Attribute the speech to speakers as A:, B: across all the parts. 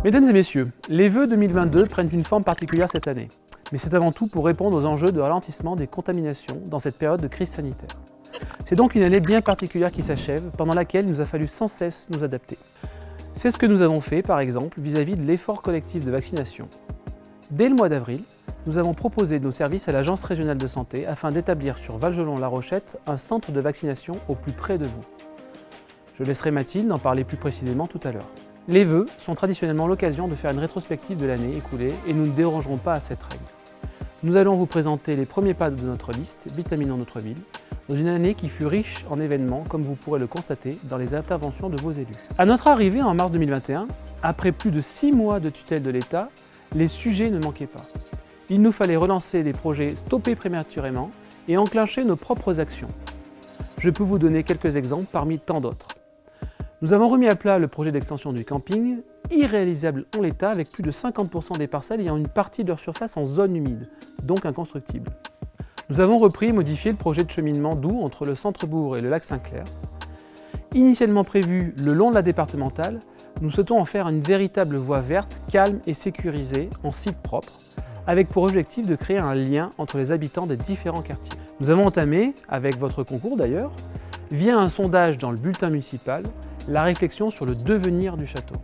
A: Mesdames et messieurs, les vœux 2022 prennent une forme particulière cette année. Mais c'est avant tout pour répondre aux enjeux de ralentissement des contaminations dans cette période de crise sanitaire. C'est donc une année bien particulière qui s'achève, pendant laquelle il nous a fallu sans cesse nous adapter. C'est ce que nous avons fait, par exemple, vis-à-vis de l'effort collectif de vaccination. Dès le mois d'avril, nous avons proposé nos services à l'Agence régionale de santé afin d'établir sur Valgelon-La Rochette un centre de vaccination au plus près de vous. Je laisserai Mathilde en parler plus précisément tout à l'heure. Les vœux sont traditionnellement l'occasion de faire une rétrospective de l'année écoulée et nous ne dérogerons pas à cette règle. Nous allons vous présenter les premiers pas de notre liste « Vitaminons notre ville » dans une année qui fut riche en événements comme vous pourrez le constater dans les interventions de vos élus. À notre arrivée en mars 2021, après plus de 6 mois de tutelle de l'État, les sujets ne manquaient pas. Il nous fallait relancer des projets stoppés prématurément et enclencher nos propres actions. Je peux vous donner quelques exemples parmi tant d'autres. Nous avons remis à plat le projet d'extension du camping, irréalisable en l'état avec plus de 50% des parcelles ayant une partie de leur surface en zone humide, donc inconstructible. Nous avons repris et modifié le projet de cheminement doux entre le centre-bourg et le lac Saint-Clair. Initialement prévu le long de la départementale, nous souhaitons en faire une véritable voie verte, calme et sécurisée, en site propre, avec pour objectif de créer un lien entre les habitants des différents quartiers. Nous avons entamé, avec votre concours d'ailleurs, via un sondage dans le bulletin municipal, la réflexion sur le devenir du château.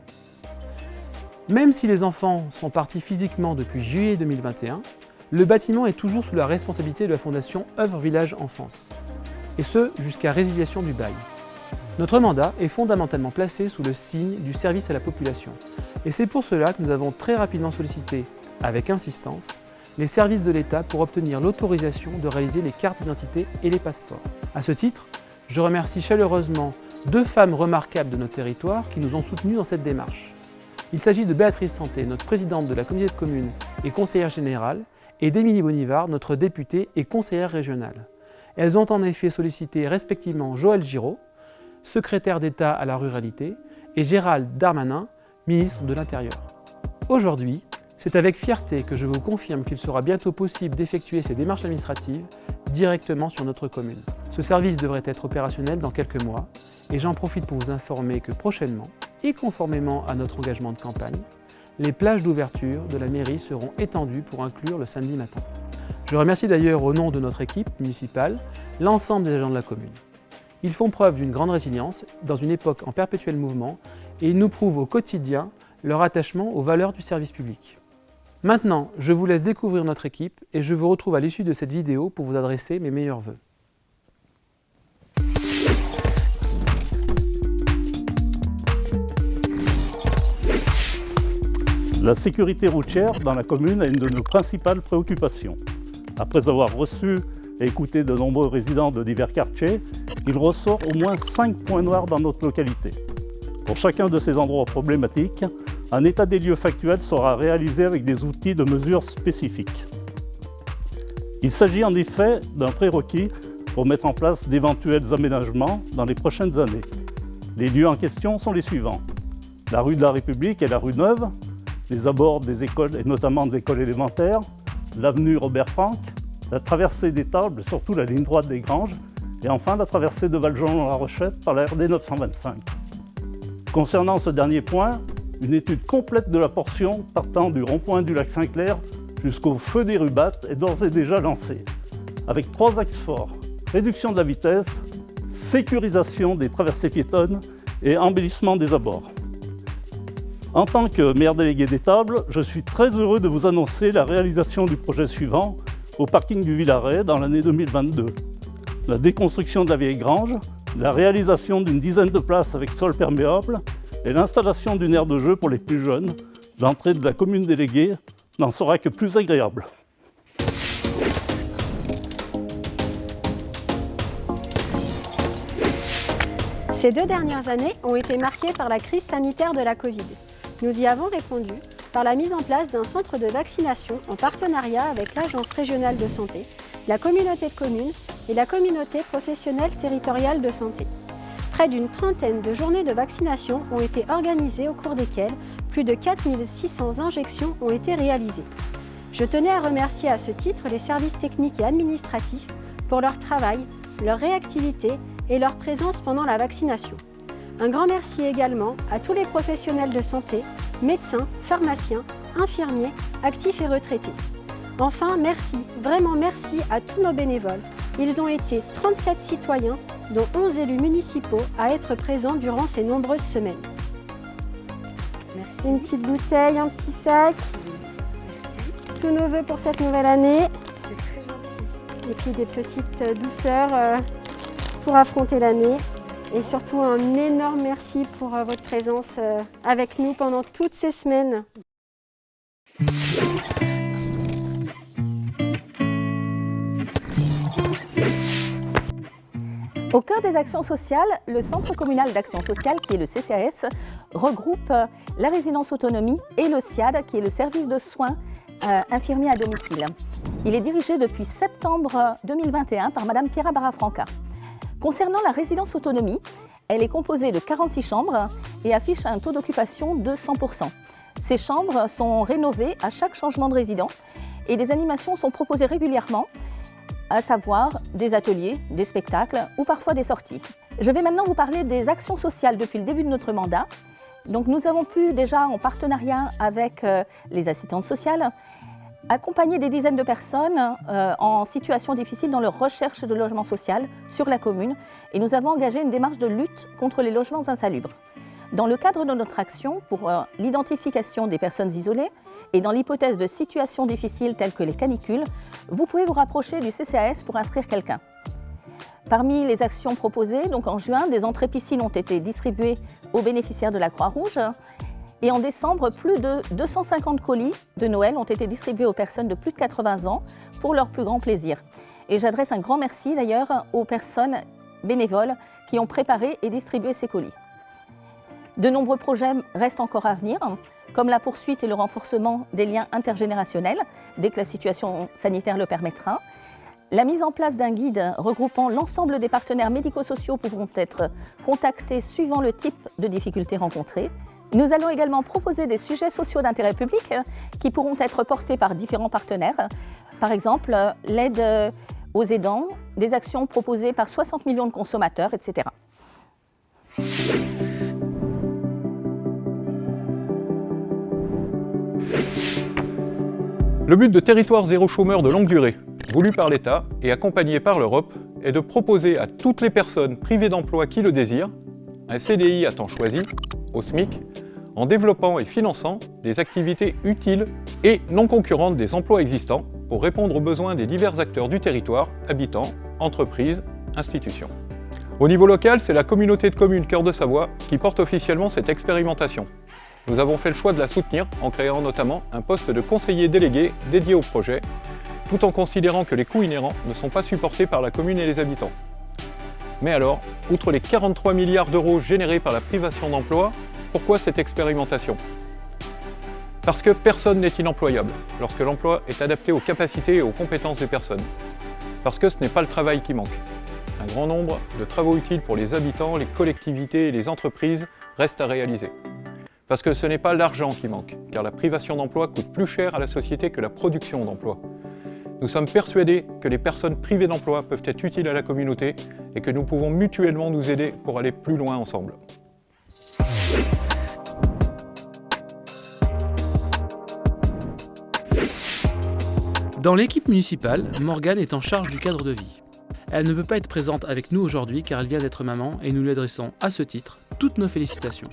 A: Même si les enfants sont partis physiquement depuis juillet 2021, le bâtiment est toujours sous la responsabilité de la fondation Œuvre Village Enfance, et ce jusqu'à résiliation du bail. Notre mandat est fondamentalement placé sous le signe du service à la population, et c'est pour cela que nous avons très rapidement sollicité, avec insistance, les services de l'État pour obtenir l'autorisation de réaliser les cartes d'identité et les passeports. À ce titre, je remercie chaleureusement 2 femmes remarquables de notre territoire qui nous ont soutenus dans cette démarche. Il s'agit de Béatrice Santé, notre présidente de la communauté de communes et conseillère générale, et d'Émilie Bonivard, notre députée et conseillère régionale. Elles ont en effet sollicité respectivement Joël Giraud, secrétaire d'État à la ruralité, et Gérald Darmanin, ministre de l'Intérieur. Aujourd'hui, c'est avec fierté que je vous confirme qu'il sera bientôt possible d'effectuer ces démarches administratives directement sur notre commune. Ce service devrait être opérationnel dans quelques mois et j'en profite pour vous informer que prochainement, et conformément à notre engagement de campagne, les plages d'ouverture de la mairie seront étendues pour inclure le samedi matin. Je remercie d'ailleurs au nom de notre équipe municipale l'ensemble des agents de la commune. Ils font preuve d'une grande résilience dans une époque en perpétuel mouvement et ils nous prouvent au quotidien leur attachement aux valeurs du service public. Maintenant, je vous laisse découvrir notre équipe et je vous retrouve à l'issue de cette vidéo pour vous adresser mes meilleurs vœux.
B: La sécurité routière dans la commune est une de nos principales préoccupations. Après avoir reçu et écouté de nombreux résidents de divers quartiers, il ressort au moins 5 points noirs dans notre localité. Pour chacun de ces endroits problématiques, un état des lieux factuel sera réalisé avec des outils de mesure spécifiques. Il s'agit en effet d'un prérequis pour mettre en place d'éventuels aménagements dans les prochaines années. Les lieux en question sont les suivants. La rue de la République et la rue Neuve, les abords des écoles et notamment de l'école élémentaire, l'avenue Robert-Franck, la traversée des Tables, surtout la ligne droite des Granges, et enfin la traversée de Valgelon-La Rochette par la RD 925. Concernant ce dernier point, une étude complète de la portion partant du rond-point du lac Saint-Clair jusqu'au feu des Rubattes est d'ores et déjà lancée, avec 3 axes forts: réduction de la vitesse, sécurisation des traversées piétonnes et embellissement des abords. En tant que maire délégué des Tables, je suis très heureux de vous annoncer la réalisation du projet suivant au parking du Villaret dans l'année 2022. La déconstruction de la vieille grange, la réalisation d'une dizaine de places avec sol perméable et l'installation d'une aire de jeu pour les plus jeunes. L'entrée de la commune déléguée n'en sera que plus agréable.
C: Ces 2 dernières années ont été marquées par la crise sanitaire de la Covid. Nous y avons répondu par la mise en place d'un centre de vaccination en partenariat avec l'Agence régionale de santé, la communauté de communes et la communauté professionnelle territoriale de santé. Près d'une trentaine de journées de vaccination ont été organisées au cours desquelles plus de 4600 injections ont été réalisées. Je tenais à remercier à ce titre les services techniques et administratifs pour leur travail, leur réactivité et leur présence pendant la vaccination. Un grand merci également à tous les professionnels de santé médecins, pharmaciens, infirmiers, actifs et retraités. Enfin, merci, vraiment merci à tous nos bénévoles. Ils ont été 37 citoyens, dont 11 élus municipaux, à être présents durant ces nombreuses semaines.
D: Merci.
C: Une petite bouteille, un petit sac.
D: Merci.
C: Tous nos vœux pour cette nouvelle année.
D: C'est très gentil.
C: Et puis des petites douceurs pour affronter l'année. Et surtout un énorme merci pour votre présence avec nous pendant toutes ces semaines.
D: Au cœur des actions sociales, le Centre communal d'action sociale, qui est le CCAS, regroupe la résidence autonomie et le SIAD, qui est le service de soins infirmiers à domicile. Il est dirigé depuis septembre 2021 par Madame Piera Barafranca. Concernant la résidence autonomie, elle est composée de 46 chambres et affiche un taux d'occupation de 100%. Ces chambres sont rénovées à chaque changement de résident et des animations sont proposées régulièrement, à savoir des ateliers, des spectacles ou parfois des sorties. Je vais maintenant vous parler des actions sociales depuis le début de notre mandat. Donc nous avons pu déjà, en partenariat avec les assistantes sociales, accompagner des dizaines de personnes en situation difficile dans leur recherche de logement social sur la commune et nous avons engagé une démarche de lutte contre les logements insalubres. Dans le cadre de notre action pour l'identification des personnes isolées et dans l'hypothèse de situations difficiles telles que les canicules, vous pouvez vous rapprocher du CCAS pour inscrire quelqu'un. Parmi les actions proposées, donc en juin, des entrées piscines ont été distribuées aux bénéficiaires de la Croix-Rouge. Et en décembre, plus de 250 colis de Noël ont été distribués aux personnes de plus de 80 ans pour leur plus grand plaisir. Et j'adresse un grand merci d'ailleurs aux personnes bénévoles qui ont préparé et distribué ces colis. De nombreux projets restent encore à venir, comme la poursuite et le renforcement des liens intergénérationnels, dès que la situation sanitaire le permettra. La mise en place d'un guide regroupant l'ensemble des partenaires médico-sociaux pouvant être contactés suivant le type de difficultés rencontrées. Nous allons également proposer des sujets sociaux d'intérêt public qui pourront être portés par différents partenaires. Par exemple, l'aide aux aidants, des actions proposées par 60 millions de consommateurs, etc.
E: Le but de Territoire zéro chômeur de longue durée, voulu par l'État et accompagné par l'Europe, est de proposer à toutes les personnes privées d'emploi qui le désirent un CDI à temps choisi, au SMIC, en développant et finançant des activités utiles et non concurrentes des emplois existants pour répondre aux besoins des divers acteurs du territoire, habitants, entreprises, institutions. Au niveau local, c'est la communauté de communes Cœur de Savoie qui porte officiellement cette expérimentation. Nous avons fait le choix de la soutenir en créant notamment un poste de conseiller délégué dédié au projet, tout en considérant que les coûts inhérents ne sont pas supportés par la commune et les habitants. Mais alors, outre les 43 milliards d'euros générés par la privation d'emploi, pourquoi cette expérimentation ? Parce que personne n'est inemployable lorsque l'emploi est adapté aux capacités et aux compétences des personnes. Parce que ce n'est pas le travail qui manque. Un grand nombre de travaux utiles pour les habitants, les collectivités et les entreprises restent à réaliser. Parce que ce n'est pas l'argent qui manque, car la privation d'emploi coûte plus cher à la société que la production d'emploi. Nous sommes persuadés que les personnes privées d'emploi peuvent être utiles à la communauté et que nous pouvons mutuellement nous aider pour aller plus loin ensemble.
A: Dans l'équipe municipale, Morgane est en charge du cadre de vie. Elle ne peut pas être présente avec nous aujourd'hui car elle vient d'être maman et nous lui adressons à ce titre toutes nos félicitations.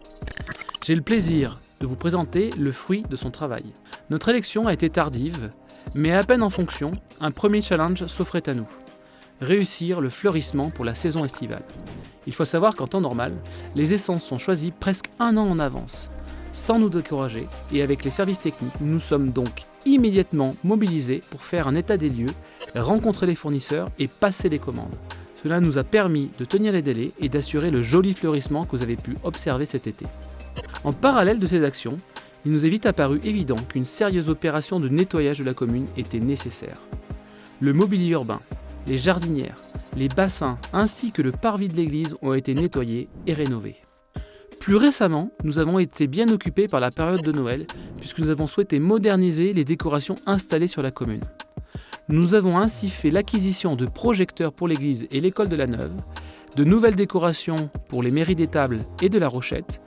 A: J'ai le plaisir de vous présenter le fruit de son travail. Notre élection a été tardive, mais à peine en fonction, un premier challenge s'offrait à nous. Réussir le fleurissement pour la saison estivale. Il faut savoir qu'en temps normal, les essences sont choisies presque un an en avance, sans nous décourager, et avec les services techniques, nous sommes donc immédiatement mobilisés pour faire un état des lieux, rencontrer les fournisseurs et passer les commandes. Cela nous a permis de tenir les délais et d'assurer le joli fleurissement que vous avez pu observer cet été. En parallèle de ces actions, il nous est vite apparu évident qu'une sérieuse opération de nettoyage de la commune était nécessaire. Le mobilier urbain, les jardinières, les bassins ainsi que le parvis de l'église ont été nettoyés et rénovés. Plus récemment, nous avons été bien occupés par la période de Noël puisque nous avons souhaité moderniser les décorations installées sur la commune. Nous avons ainsi fait l'acquisition de projecteurs pour l'église et l'école de la Neuve, de nouvelles décorations pour les mairies des Tables et de la Rochette,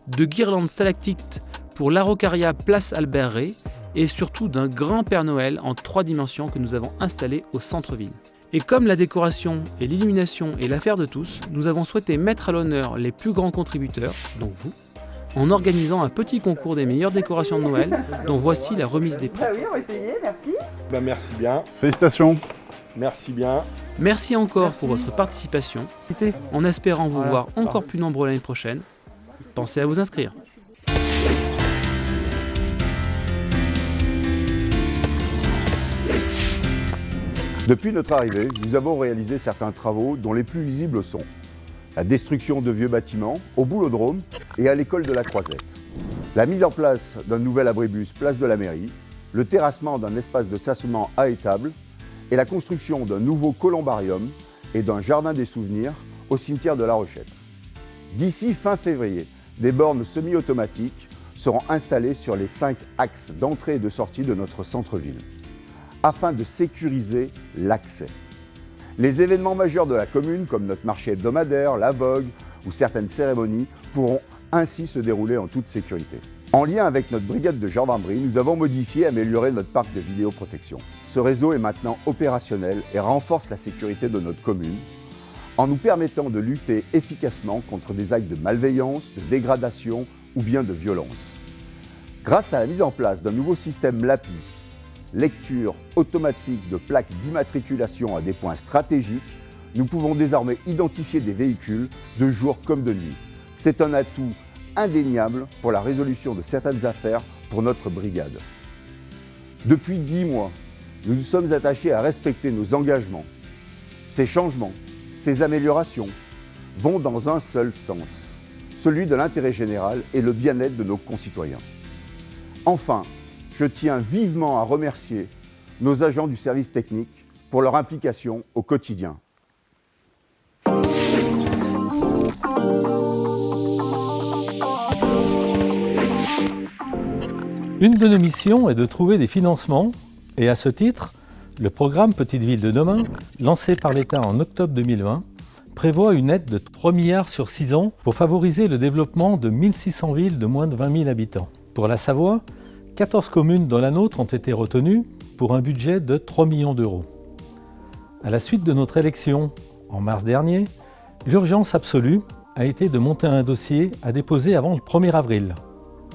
A: de guirlandes stalactites pour l'Araucaria Place Albert Ray et surtout d'un grand Père Noël en 3 dimensions que nous avons installé au centre-ville. Et comme la décoration et l'illumination est l'affaire de tous, nous avons souhaité mettre à l'honneur les plus grands contributeurs, donc vous, en organisant un petit concours des meilleures décorations de Noël, dont voici la remise des prix.
F: Oui, on va essayer, merci.
G: Merci bien,
B: Félicitations.
G: merci bien.
A: Merci encore pour votre participation, en espérant vous voir encore plus nombreux l'année prochaine. Pensez à vous inscrire.
H: Depuis notre arrivée, nous avons réalisé certains travaux dont les plus visibles sont la destruction de vieux bâtiments au Boulodrome et à l'école de la Croisette, la mise en place d'un nouvel abribus place de la mairie, le terrassement d'un espace de stationnement à étable et la construction d'un nouveau columbarium et d'un jardin des souvenirs au cimetière de La Rochette. D'ici fin février, des bornes semi-automatiques seront installées sur les 5 axes d'entrée et de sortie de notre centre-ville, afin de sécuriser l'accès. Les événements majeurs de la commune, comme notre marché hebdomadaire, la Vogue ou certaines cérémonies, pourront ainsi se dérouler en toute sécurité. En lien avec notre brigade de gendarmerie, nous avons modifié et amélioré notre parc de vidéoprotection. Ce réseau est maintenant opérationnel et renforce la sécurité de notre commune, en nous permettant de lutter efficacement contre des actes de malveillance, de dégradation ou bien de violence. Grâce à la mise en place d'un nouveau système LAPI, lecture automatique de plaques d'immatriculation à des points stratégiques, nous pouvons désormais identifier des véhicules de jour comme de nuit. C'est un atout indéniable pour la résolution de certaines affaires pour notre brigade. Depuis 10 mois, nous nous sommes attachés à respecter nos engagements. Ces changements, ces améliorations vont dans un seul sens, celui de l'intérêt général et le bien-être de nos concitoyens. Enfin, je tiens vivement à remercier nos agents du service technique pour leur implication au quotidien.
I: Une de nos missions est de trouver des financements et à ce titre, le programme Petite Ville de demain, lancé par l'État en octobre 2020, prévoit une aide de 3 milliards sur 6 ans pour favoriser le développement de 1600 villes de moins de 20 000 habitants. Pour la Savoie, 14 communes dont la nôtre ont été retenues pour un budget de 3 millions d'euros. À la suite de notre élection, en mars dernier, l'urgence absolue a été de monter un dossier à déposer avant le 1er avril.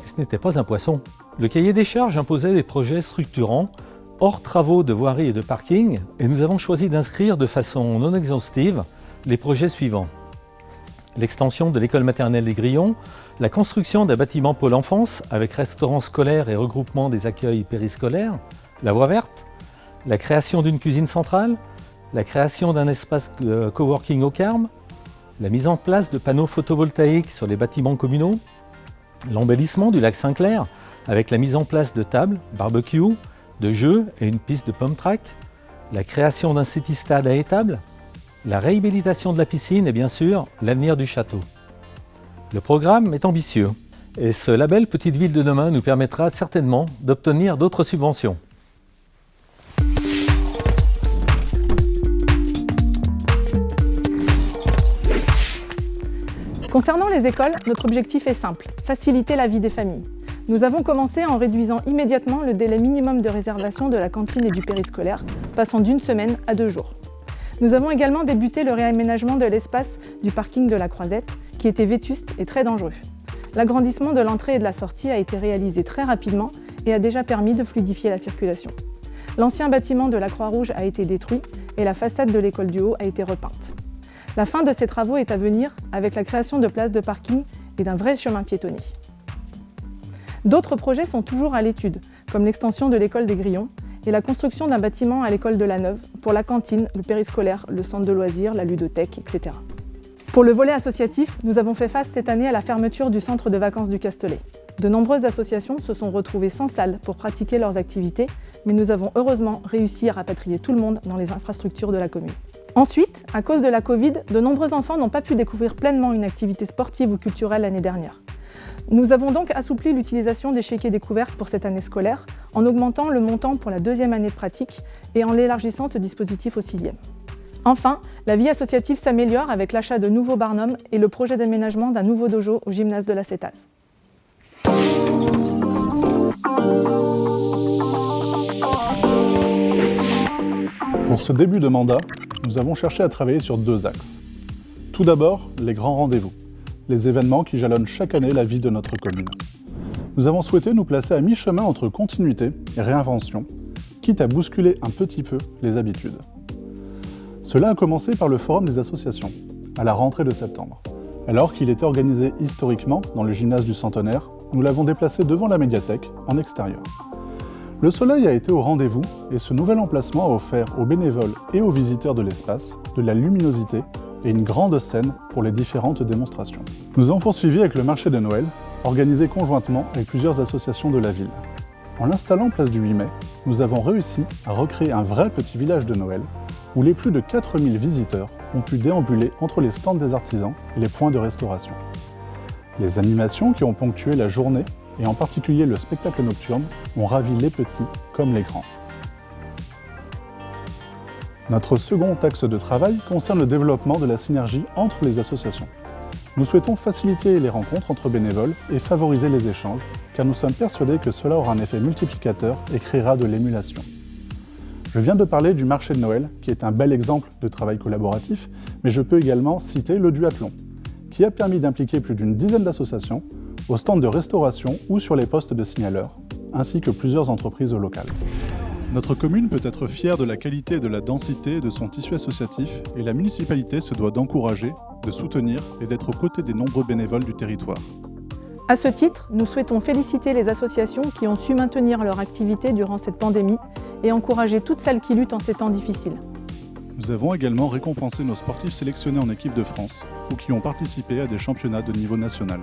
I: Et ce n'était pas un poisson. Le cahier des charges imposait des projets structurants, hors travaux de voirie et de parking, et nous avons choisi d'inscrire de façon non exhaustive les projets suivants. L'extension de l'école maternelle des Grillons, la construction d'un bâtiment pôle enfance avec restaurant scolaire et regroupement des accueils périscolaires, la voie verte, la création d'une cuisine centrale, la création d'un espace coworking au Carme, la mise en place de panneaux photovoltaïques sur les bâtiments communaux, l'embellissement du lac Saint-Clair avec la mise en place de tables, barbecue, de jeux et une piste de pump track, la création d'un city-stade à étable, la réhabilitation de la piscine et bien sûr l'avenir du château. Le programme est ambitieux et ce label Petite Ville de demain nous permettra certainement d'obtenir d'autres subventions.
F: Concernant les écoles, notre objectif est simple, faciliter la vie des familles. Nous avons commencé en réduisant immédiatement le délai minimum de réservation de la cantine et du périscolaire, passant d'1 semaine à 2 jours. Nous avons également débuté le réaménagement de l'espace du parking de la Croisette, qui était vétuste et très dangereux. L'agrandissement de l'entrée et de la sortie a été réalisé très rapidement et a déjà permis de fluidifier la circulation. L'ancien bâtiment de la Croix-Rouge a été détruit et la façade de l'école du Haut a été repeinte. La fin de ces travaux est à venir avec la création de places de parking et d'un vrai chemin piétonnier. D'autres projets sont toujours à l'étude, comme l'extension de l'école des Grillons et la construction d'un bâtiment à l'école de la Neuve pour la cantine, le périscolaire, le centre de loisirs, la ludothèque, etc. Pour le volet associatif, nous avons fait face cette année à la fermeture du centre de vacances du Castellet. De nombreuses associations se sont retrouvées sans salle pour pratiquer leurs activités, mais nous avons heureusement réussi à rapatrier tout le monde dans les infrastructures de la commune. Ensuite, à cause de la Covid, de nombreux enfants n'ont pas pu découvrir pleinement une activité sportive ou culturelle l'année dernière. Nous avons donc assoupli l'utilisation des chéquiers découvertes pour cette année scolaire en augmentant le montant pour la 2e année de pratique et en élargissant ce dispositif au 6e. Enfin, la vie associative s'améliore avec l'achat de nouveaux barnums et le projet d'aménagement d'un nouveau dojo au gymnase de la Cétaz.
J: Pour ce début de mandat, nous avons cherché à travailler sur 2 axes. Tout d'abord, les grands rendez-vous, les événements qui jalonnent chaque année la vie de notre commune. Nous avons souhaité nous placer à mi-chemin entre continuité et réinvention, quitte à bousculer un petit peu les habitudes. Cela a commencé par le Forum des associations, à la rentrée de septembre. Alors qu'il était organisé historiquement dans le gymnase du Centenaire, nous l'avons déplacé devant la médiathèque, en extérieur. Le soleil a été au rendez-vous et ce nouvel emplacement a offert aux bénévoles et aux visiteurs de l'espace de la luminosité et une grande scène pour les différentes démonstrations. Nous avons poursuivi avec le marché de Noël, organisé conjointement avec plusieurs associations de la ville. En l'installant place du 8 mai, nous avons réussi à recréer un vrai petit village de Noël où les plus de 4000 visiteurs ont pu déambuler entre les stands des artisans et les points de restauration. Les animations qui ont ponctué la journée, et en particulier le spectacle nocturne, ont ravi les petits comme les grands. Notre second axe de travail concerne le développement de la synergie entre les associations. Nous souhaitons faciliter les rencontres entre bénévoles et favoriser les échanges, car nous sommes persuadés que cela aura un effet multiplicateur et créera de l'émulation. Je viens de parler du marché de Noël, qui est un bel exemple de travail collaboratif, mais je peux également citer le duathlon, qui a permis d'impliquer plus d'une dizaine d'associations au stand de restauration ou sur les postes de signaleurs, ainsi que plusieurs entreprises locales. Notre commune peut être fière de la qualité et de la densité de son tissu associatif et la municipalité se doit d'encourager, de soutenir et d'être aux côtés des nombreux bénévoles du territoire.
F: À ce titre, nous souhaitons féliciter les associations qui ont su maintenir leur activité durant cette pandémie et encourager toutes celles qui luttent en ces temps difficiles.
J: Nous avons également récompensé nos sportifs sélectionnés en équipe de France ou qui ont participé à des championnats de niveau national.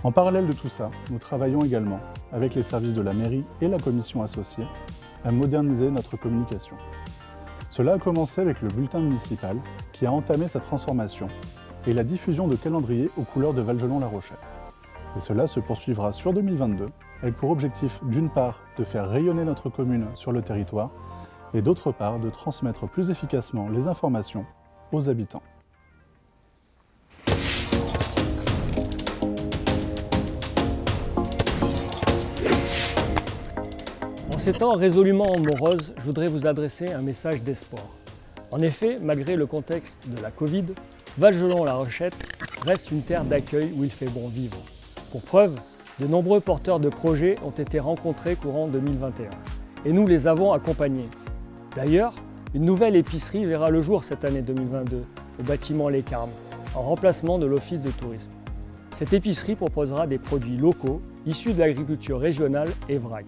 J: En parallèle de tout ça, nous travaillons également avec les services de la mairie et la commission associée à moderniser notre communication. Cela a commencé avec le bulletin municipal qui a entamé sa transformation et la diffusion de calendriers aux couleurs de Valgelon-La Rochette. Et cela se poursuivra sur 2022 avec pour objectif d'une part de faire rayonner notre commune sur le territoire et d'autre part de transmettre plus efficacement les informations aux habitants.
K: En ces temps résolument moroses, je voudrais vous adresser un message d'espoir. En effet, malgré le contexte de la Covid, Valgelon-La Rochette reste une terre d'accueil où il fait bon vivre. Pour preuve, de nombreux porteurs de projets ont été rencontrés courant 2021 et nous les avons accompagnés. D'ailleurs, une nouvelle épicerie verra le jour cette année 2022 au bâtiment Les Carmes, en remplacement de l'Office de tourisme. Cette épicerie proposera des produits locaux issus de l'agriculture régionale et vrac.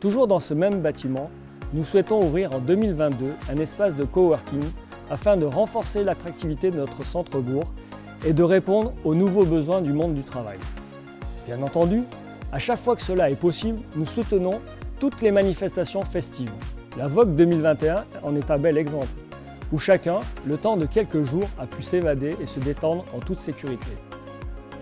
K: Toujours dans ce même bâtiment, nous souhaitons ouvrir en 2022 un espace de coworking afin de renforcer l'attractivité de notre centre-bourg et de répondre aux nouveaux besoins du monde du travail. Bien entendu, à chaque fois que cela est possible, nous soutenons toutes les manifestations festives. La Vogue 2021 en est un bel exemple, où chacun, le temps de quelques jours, a pu s'évader et se détendre en toute sécurité.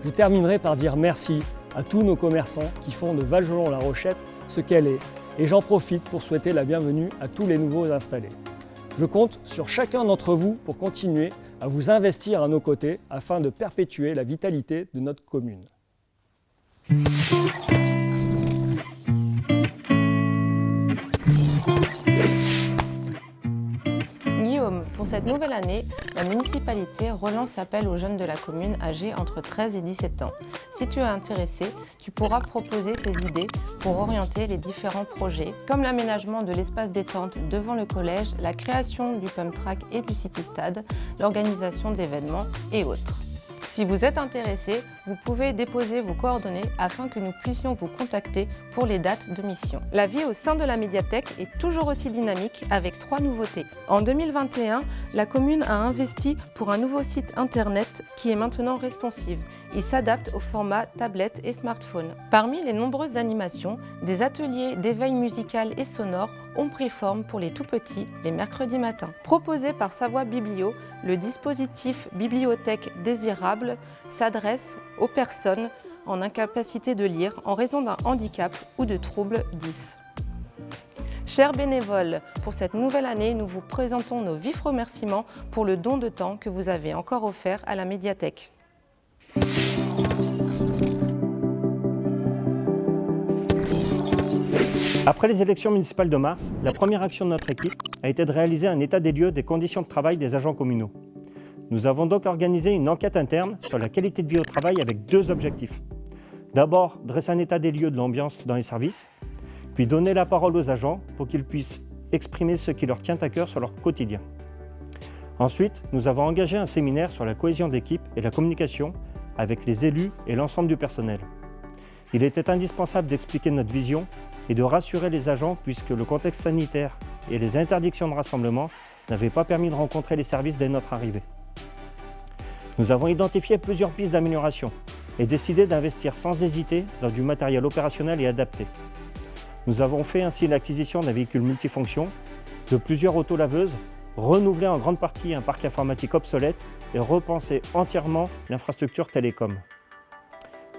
K: Je terminerai par dire merci à tous nos commerçants qui font de Valgelon-La Rochette ce qu'elle est, et j'en profite pour souhaiter la bienvenue à tous les nouveaux installés. Je compte sur chacun d'entre vous pour continuer à vous investir à nos côtés afin de perpétuer la vitalité de notre commune.
L: Guillaume, pour cette nouvelle année, la municipalité relance l'appel aux jeunes de la commune âgés entre 13 et 17 ans. Si tu es intéressé, tu pourras proposer tes idées pour orienter les différents projets, comme l'aménagement de l'espace détente devant le collège, la création du pump track et du city stade, l'organisation d'événements et autres. Si vous êtes intéressé, vous pouvez déposer vos coordonnées afin que nous puissions vous contacter pour les dates de mission. La vie au sein de la médiathèque est toujours aussi dynamique avec 3 nouveautés. En 2021, la commune a investi pour un nouveau site internet qui est maintenant responsive. Il s'adapte au format tablette et smartphone. Parmi les nombreuses animations, des ateliers d'éveil musical et sonore ont pris forme pour les tout-petits les mercredis matins. Proposé par Savoie Biblio, le dispositif Bibliothèque désirable s'adresse aux personnes en incapacité de lire en raison d'un handicap ou de troubles 10. Chers bénévoles, pour cette nouvelle année, nous vous présentons nos vifs remerciements pour le don de temps que vous avez encore offert à la médiathèque.
M: Après les élections municipales de mars, la première action de notre équipe a été de réaliser un état des lieux des conditions de travail des agents communaux. Nous avons donc organisé une enquête interne sur la qualité de vie au travail avec deux objectifs. D'abord, dresser un état des lieux de l'ambiance dans les services, puis donner la parole aux agents pour qu'ils puissent exprimer ce qui leur tient à cœur sur leur quotidien. Ensuite, nous avons engagé un séminaire sur la cohésion d'équipe et la communication avec les élus et l'ensemble du personnel. Il était indispensable d'expliquer notre vision et de rassurer les agents puisque le contexte sanitaire et les interdictions de rassemblement n'avaient pas permis de rencontrer les services dès notre arrivée. Nous avons identifié plusieurs pistes d'amélioration et décidé d'investir sans hésiter dans du matériel opérationnel et adapté. Nous avons fait ainsi l'acquisition d'un véhicule multifonction, de plusieurs autolaveuses, renouvelé en grande partie un parc informatique obsolète et repensé entièrement l'infrastructure télécom.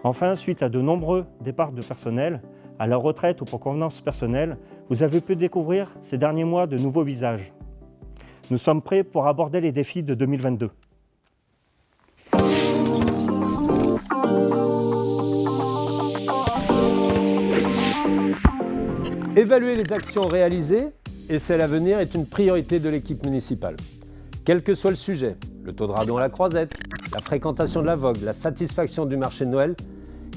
M: Enfin, suite à de nombreux départs de personnel, à la retraite ou pour convenance personnelle, vous avez pu découvrir ces derniers mois de nouveaux visages. Nous sommes prêts pour aborder les défis de 2022.
N: Évaluer les actions réalisées et celles à venir est une priorité de l'équipe municipale. Quel que soit le sujet, le taux de radon à la Croisette, la fréquentation de la Vogue, la satisfaction du marché de Noël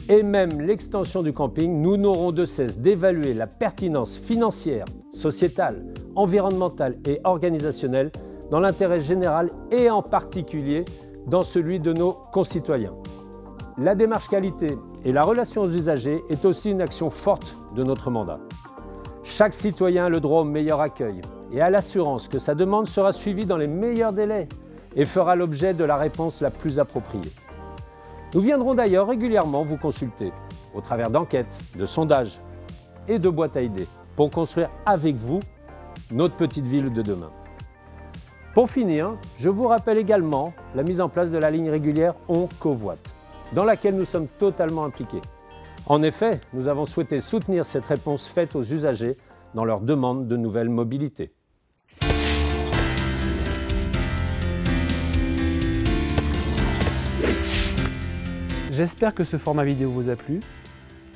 N: et même l'extension du camping, nous n'aurons de cesse d'évaluer la pertinence financière, sociétale, environnementale et organisationnelle dans l'intérêt général et en particulier dans celui de nos concitoyens. La démarche qualité et la relation aux usagers est aussi une action forte de notre mandat. Chaque citoyen a le droit au meilleur accueil et à l'assurance que sa demande sera suivie dans les meilleurs délais et fera l'objet de la réponse la plus appropriée. Nous viendrons d'ailleurs régulièrement vous consulter au travers d'enquêtes, de sondages et de boîtes à idées pour construire avec vous notre petite ville de demain. Pour finir, je vous rappelle également la mise en place de la ligne régulière On Covoite, dans laquelle nous sommes totalement impliqués. En effet, nous avons souhaité soutenir cette réponse faite aux usagers dans leur demande de nouvelles mobilités.
A: J'espère que ce format vidéo vous a plu.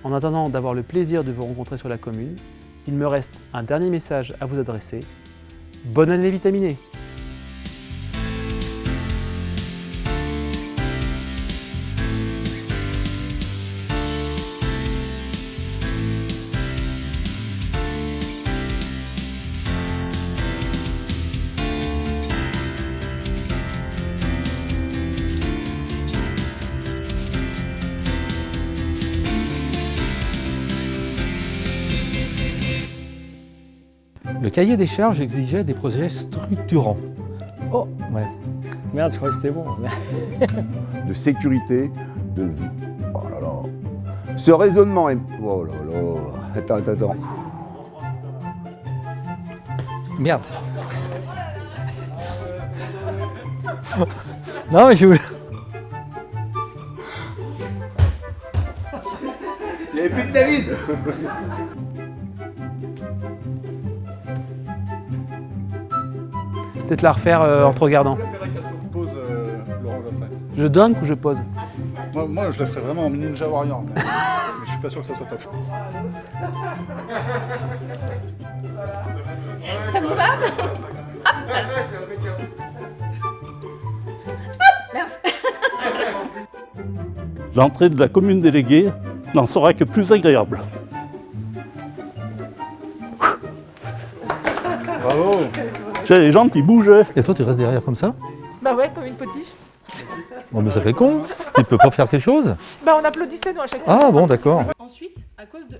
A: En attendant d'avoir le plaisir de vous rencontrer sur la commune, il me reste un dernier message à vous adresser. Bonne année vitaminée!
I: Le cahier des charges exigeait des projets structurants.
K: Oh,
I: ouais.
K: Merde, je croyais que c'était bon.
H: De sécurité, de vie. Oh là là. Ce raisonnement est... Oh là là. Attends.
I: Merde. Non, mais je voulais...
H: Il n'y avait plus de David.
A: Peut-être la refaire en te regardant.
J: Pose l'orange après.
A: Je dunk ou je pose?
J: Moi, je la ferais vraiment en Ninja Warrior. Mais je suis pas sûr que ça soit top.
D: Ça vous va? Merci.
B: L'entrée de la commune déléguée n'en sera que plus agréable.
J: Bravo.
B: J'ai les jambes qui bougeaient.
I: Et toi, tu restes derrière comme ça?
F: Bah ouais, comme une potiche.
I: Bon, mais ça fait con. Tu peux pas faire quelque chose?
F: Bah on applaudissait nous à chaque fois.
I: Ah bon, d'accord.
F: Ensuite, à cause de...